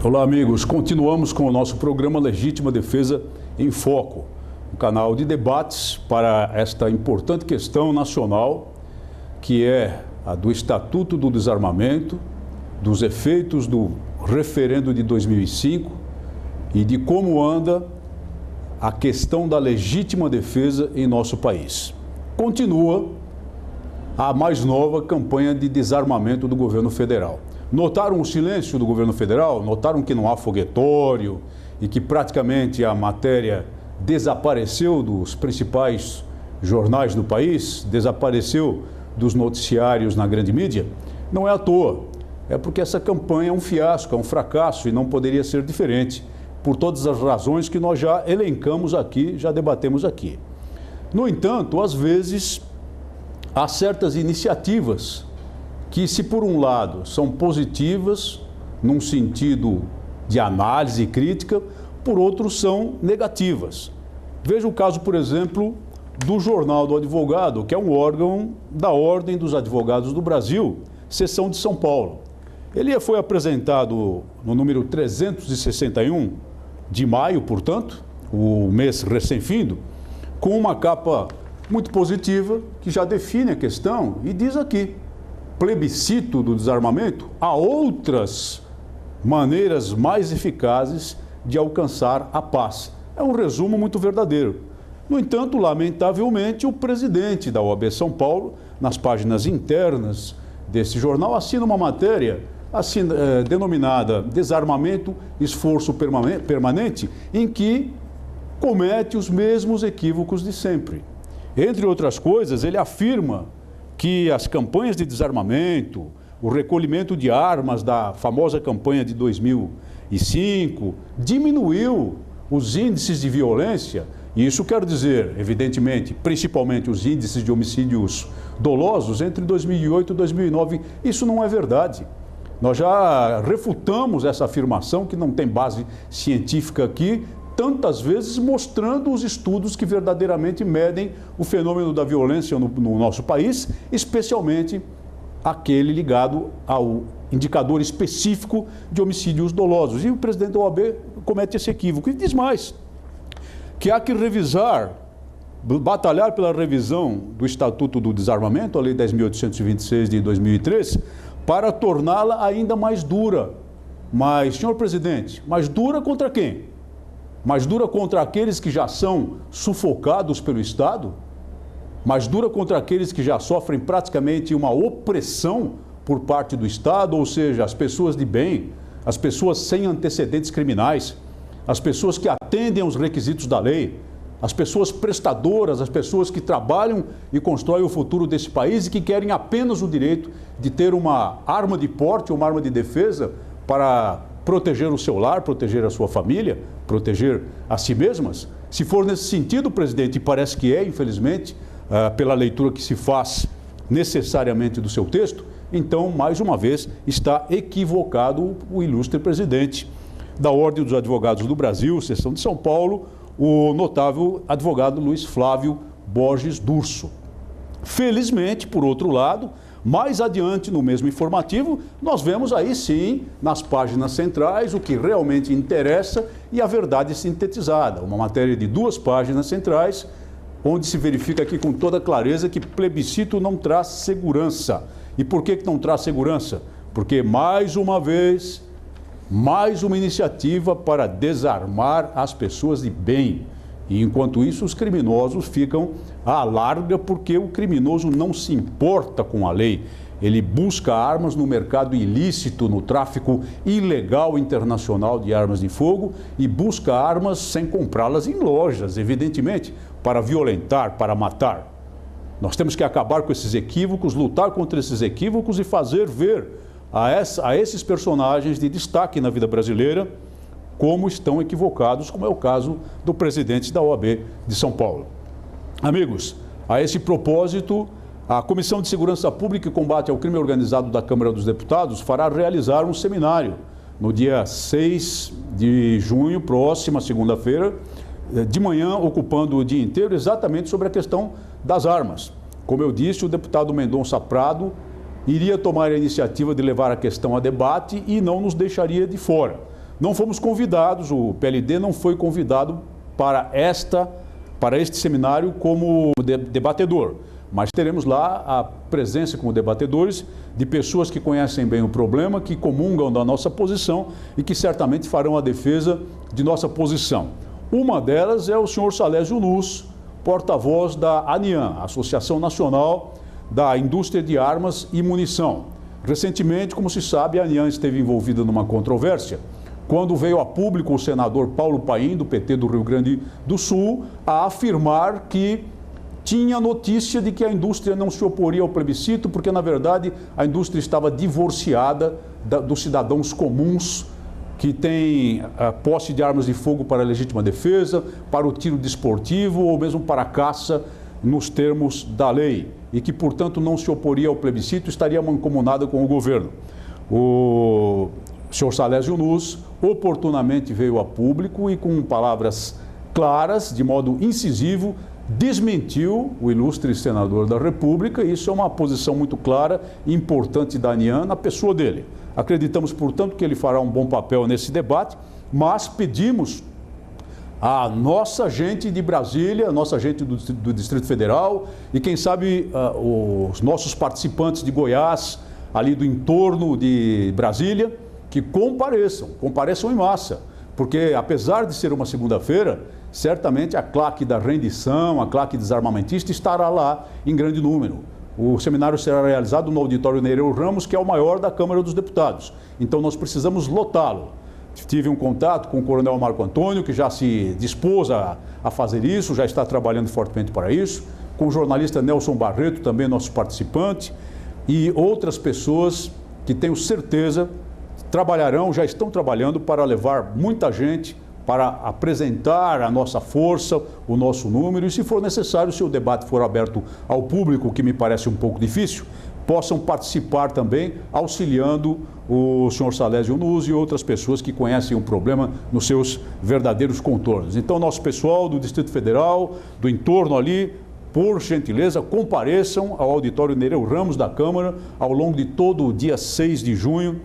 Olá, amigos. Continuamos com o nosso programa Legítima Defesa em Foco, um canal de debates para esta importante questão nacional, que é a do Estatuto do Desarmamento, dos efeitos do referendo de 2005 e de como anda a questão da legítima defesa em nosso país. Continua a mais nova campanha de desarmamento do governo federal. Notaram o silêncio do governo federal? Notaram que não há foguetório e que praticamente a matéria desapareceu dos principais jornais do país, desapareceu dos noticiários na grande mídia? Não é à toa, é porque essa campanha é um fiasco, é um fracasso e não poderia ser diferente, por todas as razões que nós já elencamos aqui, já debatemos aqui. No entanto, às vezes, há certas iniciativas que, se por um lado são positivas, num sentido de análise e crítica, por outro são negativas. Veja o caso, por exemplo, do Jornal do Advogado, que é um órgão da Ordem dos Advogados do Brasil, seção de São Paulo. Ele foi apresentado no número 361 de maio, portanto, o mês recém-findo, com uma capa muito positiva, que já define a questão e diz aqui: plebiscito do desarmamento, há outras maneiras mais eficazes de alcançar a paz. É um resumo muito verdadeiro. No entanto, lamentavelmente, o presidente da OAB São Paulo, nas páginas internas desse jornal, assina uma matéria denominada Desarmamento, Esforço Permanente, em que comete os mesmos equívocos de sempre. Entre outras coisas, ele afirma que as campanhas de desarmamento, o recolhimento de armas da famosa campanha de 2005, diminuiu os índices de violência. E isso quer dizer, evidentemente, principalmente os índices de homicídios dolosos entre 2008 e 2009. Isso não é verdade. Nós já refutamos essa afirmação, que não tem base científica aqui, tantas vezes mostrando os estudos que verdadeiramente medem o fenômeno da violência no nosso país, especialmente aquele ligado ao indicador específico de homicídios dolosos. E o presidente da OAB comete esse equívoco. E diz mais, que há que batalhar pela revisão do Estatuto do Desarmamento, a Lei 10.826 de 2003, para torná-la ainda mais dura. Mas, senhor presidente, mais dura contra quem? Mais dura contra aqueles que já são sufocados pelo Estado? Mais dura contra aqueles que já sofrem praticamente uma opressão por parte do Estado, ou seja, as pessoas de bem, as pessoas sem antecedentes criminais, as pessoas que atendem aos requisitos da lei, as pessoas prestadoras, as pessoas que trabalham e constroem o futuro desse país e que querem apenas o direito de ter uma arma de porte, uma arma de defesa para proteger o seu lar, proteger a sua família, proteger a si mesmas? Se for nesse sentido, presidente, e parece que é, infelizmente, pela leitura que se faz necessariamente do seu texto, então, mais uma vez, está equivocado o ilustre presidente da Ordem dos Advogados do Brasil, seção de São Paulo, o notável advogado Luiz Flávio Borges Durso. Felizmente, por outro lado, mais adiante no mesmo informativo, nós vemos aí sim, nas páginas centrais, o que realmente interessa e a verdade sintetizada. Uma matéria de 2 páginas centrais, onde se verifica aqui com toda clareza que plebiscito não traz segurança. E por que não traz segurança? Porque, mais uma vez, mais uma iniciativa para desarmar as pessoas de bem. E, enquanto isso, os criminosos ficam à larga, porque o criminoso não se importa com a lei. Ele busca armas no mercado ilícito, no tráfico ilegal internacional de armas de fogo, e busca armas sem comprá-las em lojas, evidentemente, para violentar, para matar. Nós temos que acabar com esses equívocos, lutar contra esses equívocos e fazer ver a esses personagens de destaque na vida brasileira como estão equivocados, como é o caso do presidente da OAB de São Paulo. Amigos, a esse propósito, a Comissão de Segurança Pública e Combate ao Crime Organizado da Câmara dos Deputados fará realizar um seminário no dia 6 de junho, próxima segunda-feira, de manhã, ocupando o dia inteiro, exatamente sobre a questão das armas. Como eu disse, o deputado Mendonça Prado iria tomar a iniciativa de levar a questão a debate e não nos deixaria de fora. não fomos convidados, o PLD não foi convidado para este seminário como debatedor. Mas teremos lá a presença como debatedores de pessoas que conhecem bem o problema, que comungam da nossa posição e que certamente farão a defesa de nossa posição. Uma delas é o senhor Salésio Luz, porta-voz da ANIAM, Associação Nacional da Indústria de Armas e Munição. Recentemente, como se sabe, a ANIAM esteve envolvida numa controvérsia, quando veio a público o senador Paulo Paim, do PT do Rio Grande do Sul, a afirmar que tinha notícia de que a indústria não se oporia ao plebiscito, porque, na verdade, a indústria estava divorciada dos cidadãos comuns que têm a posse de armas de fogo para a legítima defesa, para o tiro desportivo ou mesmo para a caça nos termos da lei, e que, portanto, não se oporia ao plebiscito, estaria mancomunada com o governo. O senhor Salésio Luz oportunamente veio a público e, com palavras claras, de modo incisivo, desmentiu o ilustre senador da República. Isso é uma posição muito clara e importante da ANIAM na pessoa dele. Acreditamos, portanto, que ele fará um bom papel nesse debate, mas pedimos à nossa gente de Brasília, a nossa gente do Distrito Federal e, quem sabe, os nossos participantes de Goiás, ali do entorno de Brasília, que compareçam em massa, porque, apesar de ser uma segunda-feira, certamente a claque da rendição, a claque desarmamentista estará lá em grande número. O seminário será realizado no auditório Nereu Ramos, que é o maior da Câmara dos Deputados. Então nós precisamos lotá-lo. Tive um contato com o coronel Marco Antônio, que já se dispôs a fazer isso, já está trabalhando fortemente para isso, com o jornalista Nelson Barreto, também nosso participante, e outras pessoas que tenho certeza trabalharão, já estão trabalhando para levar muita gente, para apresentar a nossa força, o nosso número, e, se for necessário, se o debate for aberto ao público, o que me parece um pouco difícil, possam participar também, auxiliando o senhor Salésio Luz e outras pessoas que conhecem o problema nos seus verdadeiros contornos. Então, nosso pessoal do Distrito Federal, do entorno ali, por gentileza, compareçam ao auditório Nereu Ramos da Câmara ao longo de todo o dia 6 de junho,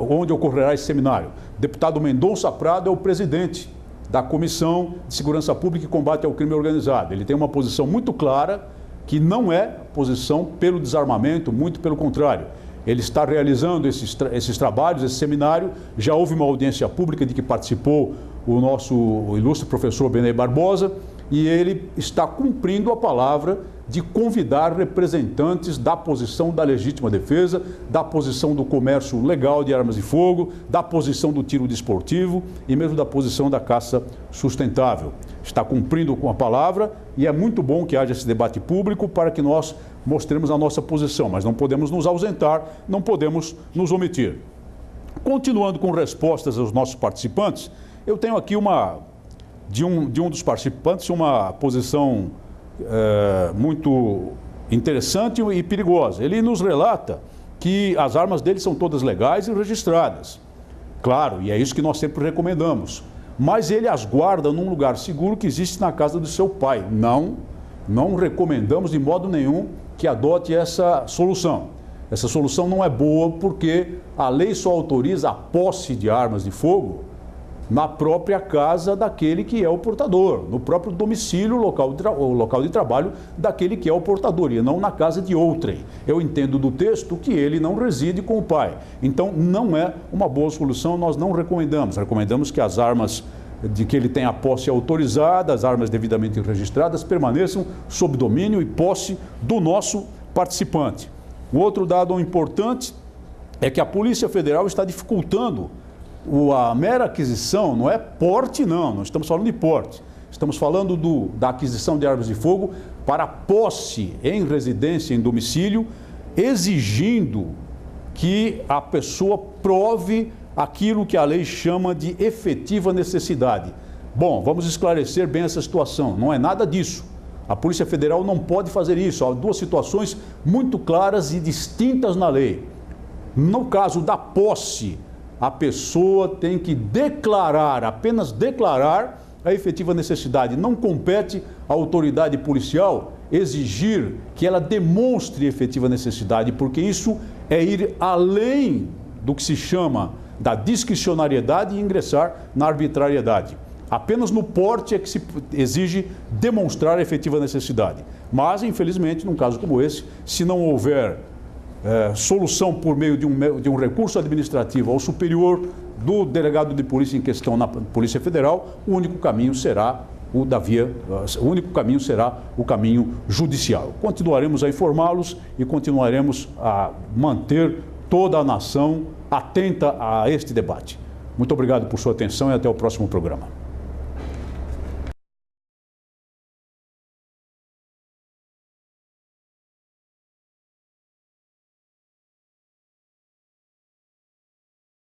onde ocorrerá esse seminário. O deputado Mendonça Prado é o presidente da Comissão de Segurança Pública e Combate ao Crime Organizado. Ele tem uma posição muito clara, que não é posição pelo desarmamento, muito pelo contrário. Ele está realizando esses trabalhos, esse seminário. Já houve uma audiência pública de que participou o ilustre professor Benê Barbosa, e ele está cumprindo a palavra de convidar representantes da posição da legítima defesa, da posição do comércio legal de armas de fogo, da posição do tiro desportivo e mesmo da posição da caça sustentável. Está cumprindo com a palavra, e é muito bom que haja esse debate público para que nós mostremos a nossa posição, mas não podemos nos ausentar, não podemos nos omitir. Continuando com respostas aos nossos participantes, eu tenho aqui de um dos participantes uma posição muito interessante e perigosa. Ele nos relata que as armas dele são todas legais e registradas. Claro, e é isso que nós sempre recomendamos. Mas ele as guarda num lugar seguro que existe na casa do seu pai. Não recomendamos de modo nenhum que adote essa solução. Essa solução não é boa, porque a lei só autoriza a posse de armas de fogo na própria casa daquele que é o portador, no próprio domicílio, o local de trabalho daquele que é o portador, e não na casa de outrem. Eu entendo do texto que ele não reside com o pai. Então, não é uma boa solução, nós não recomendamos. Recomendamos que as armas de que ele tem a posse autorizada, as armas devidamente registradas, permaneçam sob domínio e posse do nosso participante. O outro dado importante é que a Polícia Federal está dificultando a mera aquisição. Não é porte, não estamos falando de porte. Estamos falando da aquisição de armas de fogo para posse em residência, em domicílio, exigindo que a pessoa prove aquilo que a lei chama de efetiva necessidade. Bom, vamos esclarecer bem essa situação. Não é nada disso. A Polícia Federal não pode fazer isso. Há duas situações muito claras e distintas na lei. No caso da posse, a pessoa tem que declarar, apenas declarar a efetiva necessidade. Não compete à autoridade policial exigir que ela demonstre efetiva necessidade, porque isso é ir além do que se chama da discricionariedade e ingressar na arbitrariedade. Apenas no porte é que se exige demonstrar a efetiva necessidade. Mas, infelizmente, num caso como esse, se não houver solução por meio de um recurso administrativo ao superior do delegado de polícia em questão na Polícia Federal, o único caminho será o caminho judicial. Continuaremos a informá-los e continuaremos a manter toda a nação atenta a este debate. Muito obrigado por sua atenção e até o próximo programa.